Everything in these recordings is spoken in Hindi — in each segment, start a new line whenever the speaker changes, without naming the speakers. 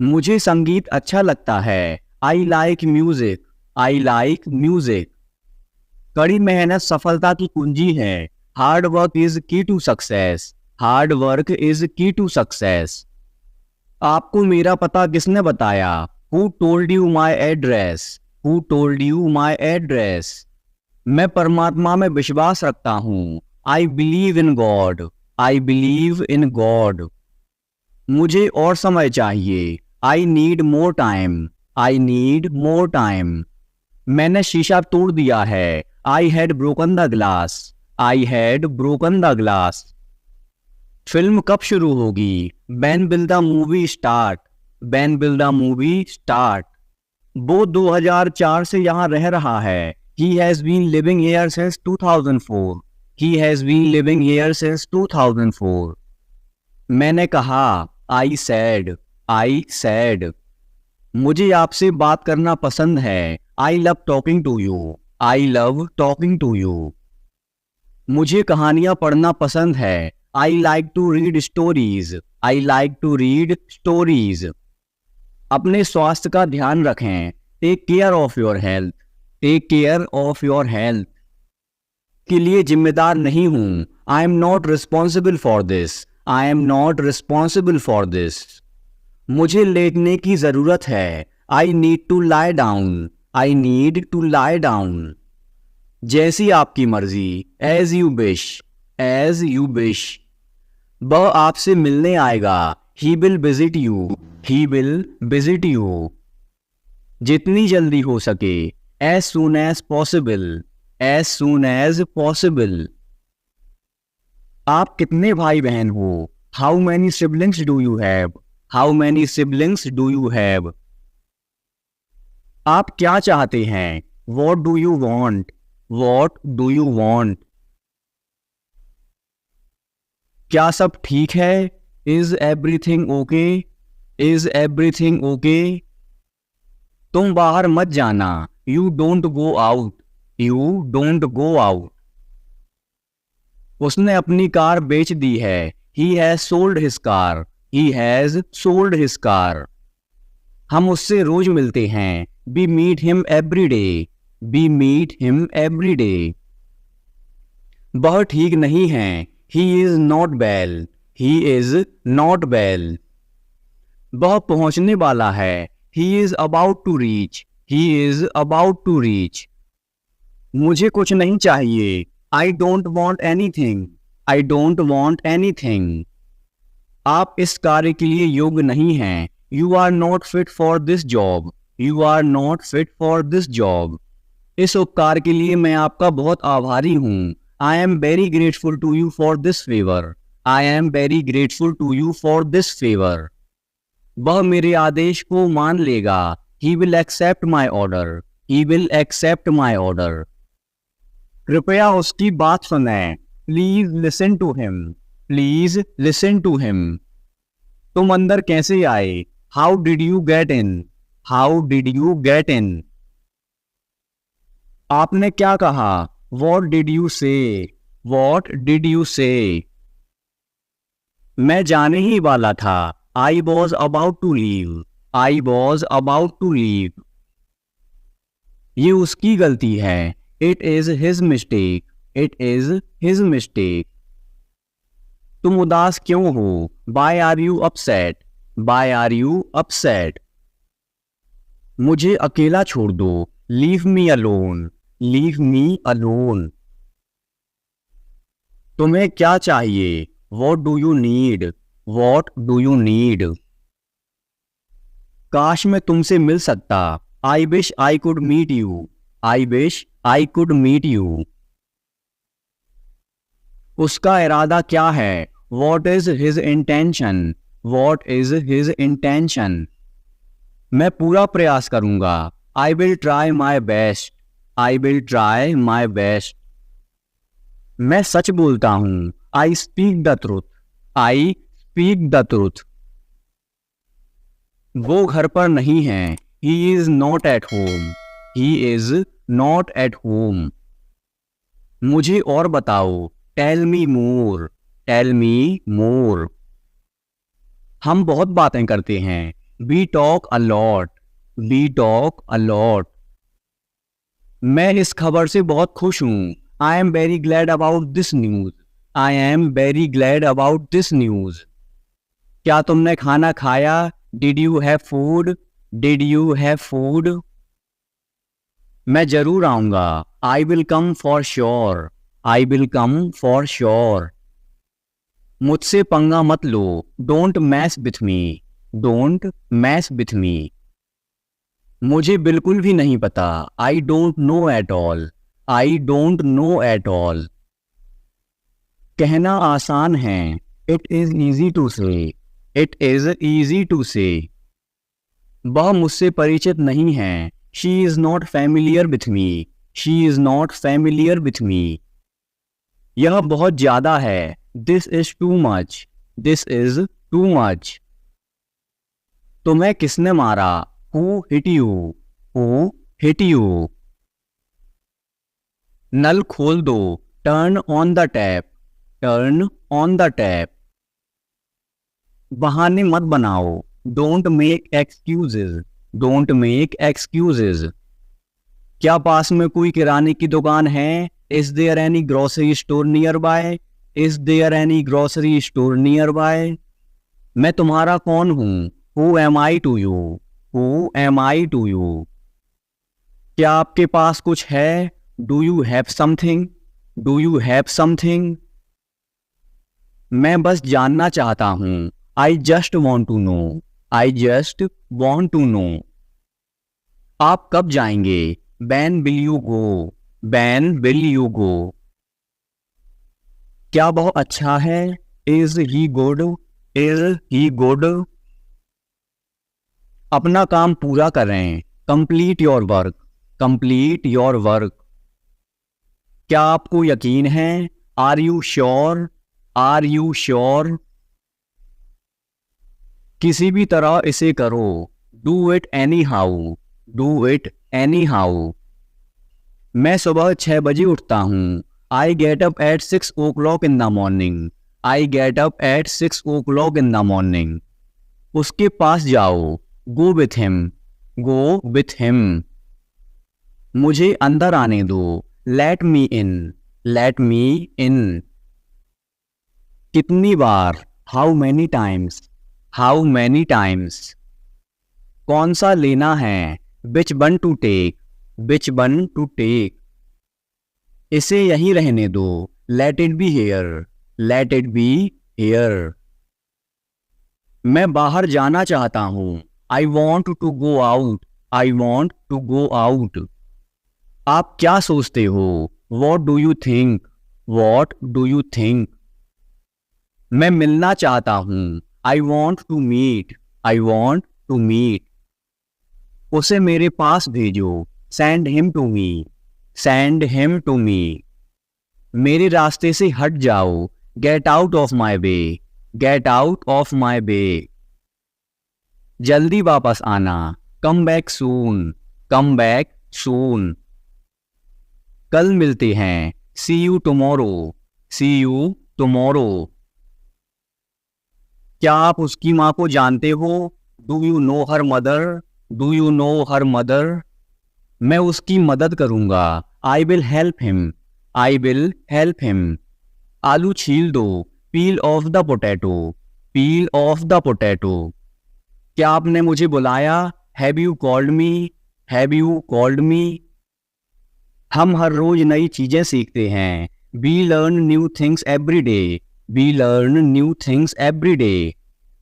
मुझे संगीत अच्छा लगता है। I like music. I like music. कड़ी मेहनत सफलता की कुंजी है। Hard work is key to success. Hard work is key to success. आपको मेरा पता किसने बताया? Who told you my address? Who told you my address? मैं परमात्मा में विश्वास रखता हूँ। I believe in God. I believe in God. मुझे और समय चाहिए। I need more time. I need more time. मैंने शीशा तोड़ दिया है। I had broken the glass. I had broken the glass. Film कब शुरू होगी? When will the movie start? When will the movie start? वो 2004 से यहाँ रह रहा है। He has been living here since 2004. He has been living here since 2004. मैंने कहा। I said. I said. मुझे आपसे बात करना पसंद है। I love talking to you. I love talking to you. मुझे कहानियां पढ़ना पसंद है। I like to read stories. I like to read stories. अपने स्वास्थ्य का ध्यान रखें। Take care of your health. Take care of your health. के लिए जिम्मेदार नहीं हूं। I am not responsible for this. I am not responsible for this. मुझे लेटने की जरूरत है। I need to lie down. I need to lie down. जैसी आपकी मर्जी। As you wish. As you wish. वह आपसे मिलने आएगा। He will visit you. He will visit you. जितनी जल्दी हो सके। As soon as possible. As soon as possible. आप कितने भाई बहन हो? How many siblings do you have? How many siblings do you have? आप क्या चाहते हैं? What do you want? What do you want? क्या सब ठीक है? Is everything okay? Is everything okay? तुम बाहर मत जाना। You don't go out. You don't go out. उसने अपनी कार बेच दी है। He has sold his car. He has sold his car. हम उससे रोज मिलते हैं। We meet him every day. We meet him every day. वह ठीक नहीं है। He is not well. He is not well. वह पहुंचने वाला है। He is about to reach. He is about to reach. मुझे कुछ नहीं चाहिए। I don't want anything. I don't want anything. आप इस कार्य के लिए योग्य नहीं हैं। You are not fit for this job. You are not fit for this job. इस उपकार के लिए मैं आपका बहुत आभारी हूँ। I am very grateful to you for this favour. I am very grateful to you for this favour. वह मेरे आदेश को मान लेगा। He will accept my order. He will accept my order. कृपया उसकी बात सुनें। Please listen to him. Please listen to him. तुम अंदर कैसे आए? How did you get in? How did you get in? आपने क्या कहा? What did you say? What did you say? मैं जाने ही वाला था। I was about to leave. I was about to leave. ये उसकी गलती है। It is his mistake. It is his mistake. तुम उदास क्यों हो? Why are you upset? Why are you upset? मुझे अकेला छोड़ दो। Leave me alone. Leave me alone. तुम्हें क्या चाहिए? What do you need? What do you need? काश मैं तुमसे मिल सकता। I wish I could meet you. I wish I could meet you. उसका इरादा क्या है? What is his intention? What is his intention? मैं पूरा प्रयास करूंगा। I will try my best. I will try my best. मैं सच बोलता हूं। I speak the truth. I speak the truth. वो घर पर नहीं है। He is not at home. He is not at home. मुझे और बताओ। Tell me more. Tell me more. हम बहुत बातें करते हैं। We talk a lot, we talk a lot. मैं इस खबर से बहुत खुश हूँ। I am very glad about this news, I am very glad about this news. क्या तुमने खाना खाया? Did you have food, did you have food. मैं जरूर आऊंगा। आई will come for sure, I will come for sure. मुझसे पंगा मत लो, don't mess with me, don't mess with me. मुझे बिल्कुल भी नहीं पता, I don't know at all, I don't know at all. कहना आसान है, it is easy to say, it is easy to say. वह मुझसे परिचित नहीं है, she is not familiar with me, she is not familiar with me. यह बहुत ज्यादा है, this is too much, this is too much. तुम्हें किसने मारा? Who hit you, who hit you. नल खोल दो, turn on the tap, turn on the tap. बहाने मत बनाओ, don't make excuses, don't make excuses. क्या पास में कोई किराने की दुकान है? Is there any grocery store nearby, is there any grocery store nearby. मैं तुम्हारा कौन हूँ? Who am I to you, who am I to you. क्या आपके पास कुछ है? Do you have something, do you have something. मैं बस जानना चाहता हूँ, I just want to know, I just want to know. आप कब जाएंगे? When will you go, when will you go. क्या बहुत अच्छा है? Is he good, is he good. अपना काम पूरा करें, complete your work, complete your work. क्या आपको यकीन है? Are you sure, are you sure. किसी भी तरह इसे करो, do it anyhow, do it anyhow. मैं सुबह 6 बजे उठता हूँ, I get up at 6 o'clock in the morning, I get up at 6 o'clock in the morning. उसके पास जाओ, go with him, go with him. मुझे अंदर आने दो, late me in, late me in. कितनी बार? How many times, how many times. कौन सा लेना है? Which one to take, which one to take. इसे यहीं रहने दो, let it be here, let it be here. मैं बाहर जाना चाहता हूँ, I want to go out, I want to go out. आप क्या सोचते हो? What do you think, what do you think. मैं मिलना चाहता हूँ, I want to meet, I want to meet. उसे मेरे पास भेजो, send him to me, send him to me. मेरे रास्ते से हट जाओ, get out of my way, get out of my way. जल्दी वापस आना, come back soon, come back soon. कल मिलते हैं, see you tomorrow, see you tomorrow. क्या आप उसकी माँ को जानते हो? Do you know her mother, do you know her mother. मैं उसकी मदद करूंगा, I will help him, I will help him. आलू छील दो, peel off the potato, peel off the potato. क्या आपने मुझे बुलाया? Have you called me, have you called me. हम हर रोज नई चीजें सीखते हैं, we learn new things every day, we learn new things every day.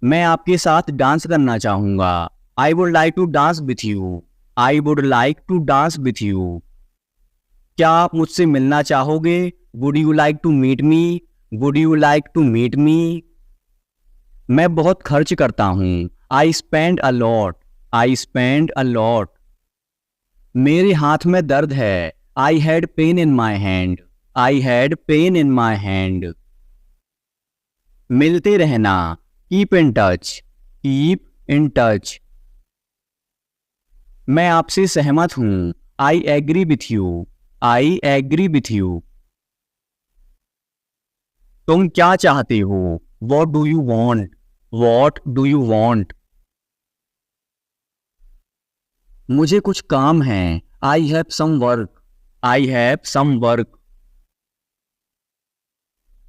मैं आपके साथ डांस करना चाहूंगा, I would like to dance with you, I would like to dance with you. क्या आप मुझसे मिलना चाहोगे? Would you like to meet me, would you like to meet me. मैं बहुत खर्च करता हूँ, I spend a lot, I spend a lot. मेरे हाथ में दर्द है, I had pain in my hand, I had pain in my hand. मिलते रहना, keep in touch, keep in touch. मैं आपसे सहमत हूं, I agree with you, I agree with you. तुम क्या चाहते हो? What do you want, what do you want. मुझे कुछ काम है। I have some work. I have some work.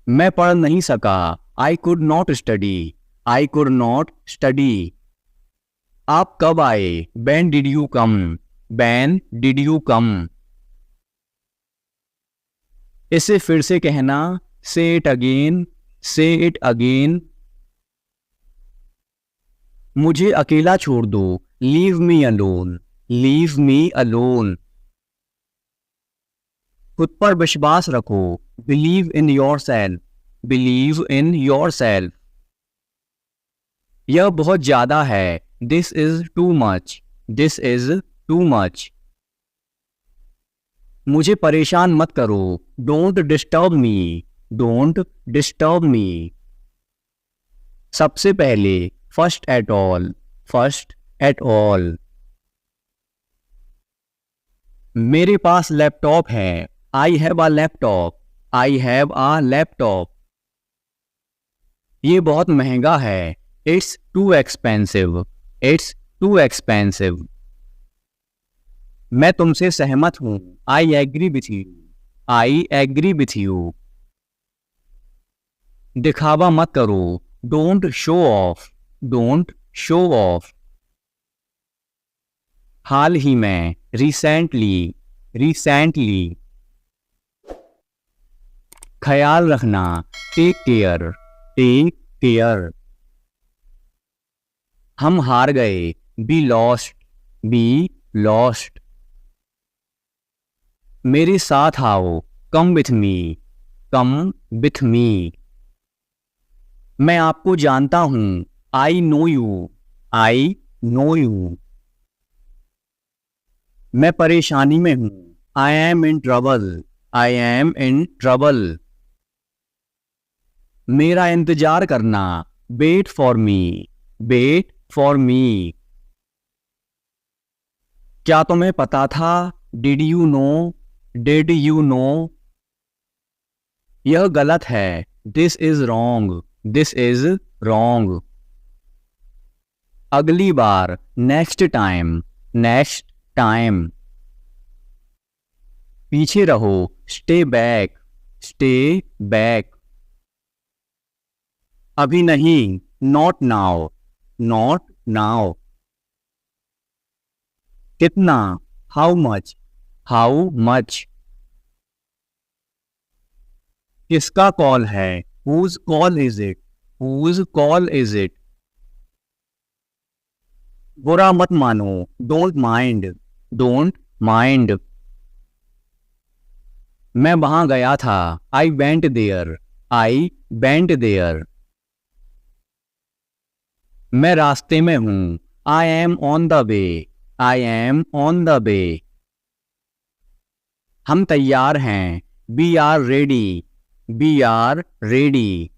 मैं पढ़ नहीं सका। I could not study. I could not study. आप कब आए? When did you come? When did you come? इसे फिर से कहना। Say it again. Say it again. मुझे अकेला छोड़ दो। Leave me alone. Leave me alone. खुद पर विश्वास रखो। Believe in yourself. Believe in yourself. यह बहुत ज्यादा है। This is too much. This is too much. मुझे परेशान मत करो। Don't disturb me. Don't disturb me. सबसे पहले। First at all. First at all. मेरे पास लैपटॉप है। I have a laptop. I have a laptop. ये बहुत महंगा है। It's too expensive. It's too expensive. मैं तुमसे सहमत हूँ। I agree with you. I agree with you. दिखावा मत करो। Don't show off. Don't show off. हाल ही में। Recently. Recently. ख्याल रखना। Take care. Take care. हम हार गए। Be lost. Be lost. मेरे साथ आओ। Come with me. Come with me. मैं आपको जानता हूँ। I know you. I know you. मैं परेशानी में हूँ। I am in trouble. I am in trouble. मेरा इंतजार करना। Wait for me. Wait for me. क्या तुम्हें पता था? Did you know? Did you know? यह गलत है। This is wrong. This is wrong. अगली बार। Next time. Next time. पीछे रहो। Stay back. Stay back. अभी नहीं। Not now. Not now. कितना? How much? How much? किसका कॉल है? Whose call is it? Whose call is it? बुरा मत मानो। Don't mind. Don't mind. मैं वहां गया था। I went there. I went there. मैं रास्ते में हूँ। I am on the way. I am on the way. हम तैयार हैं। We are ready. We are ready.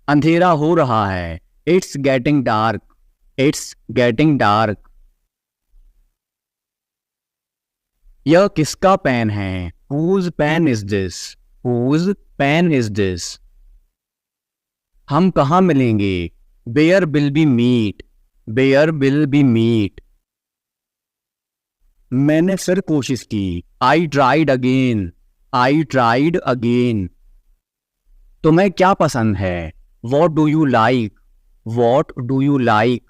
अंधेरा हो रहा है। It's getting dark. It's getting dark. यह किसका पेन है? Whose pen is this? Whose pen is this? हम कहाँ मिलेंगे? Where will we meet? Where will we meet? मैंने फिर कोशिश की। I tried again. I tried again. तुम्हें क्या पसंद है? What do you like? What do you like?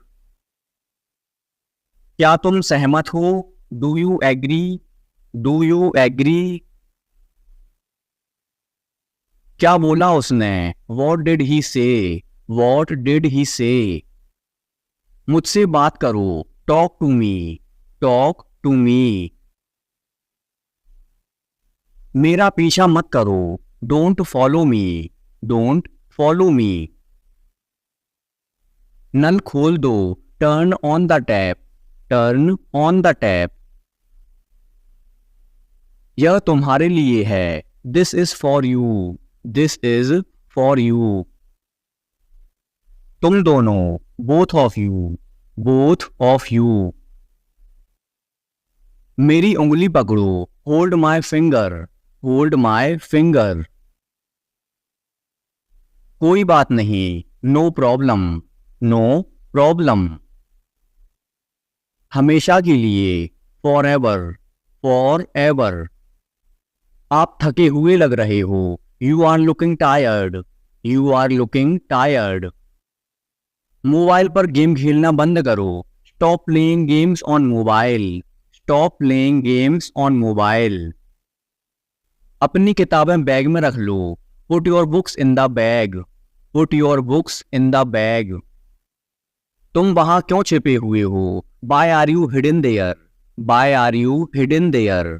क्या तुम सहमत हो? Do you agree? Do you agree? क्या बोला उसने? What did he say? What did he say? मुझसे बात करो। Talk to me. Talk to me. मेरा पीछा मत करो। Don't follow me. Don't follow me. नल खोल दो। Turn on the tap. Turn on the tap. यह तुम्हारे लिए है। This is for you. This is for you. तुम दोनों। Both of you. Both of you. मेरी उंगली पकड़ो। Hold my finger. Hold my finger. कोई बात नहीं। No problem. No problem. हमेशा के लिए, फॉर एवर, फॉर एवर। आप थके हुए लग रहे हो, you are looking tired, you are looking tired. Mobile पर गेम खेलना बंद करो, stop playing games on mobile, stop playing games on mobile. अपनी किताबें बैग में रख लो, put your books in the bag, put your books in the bag. तुम वहां क्यों छिपे हुए हो, why are you hidden there, why are you hidden there.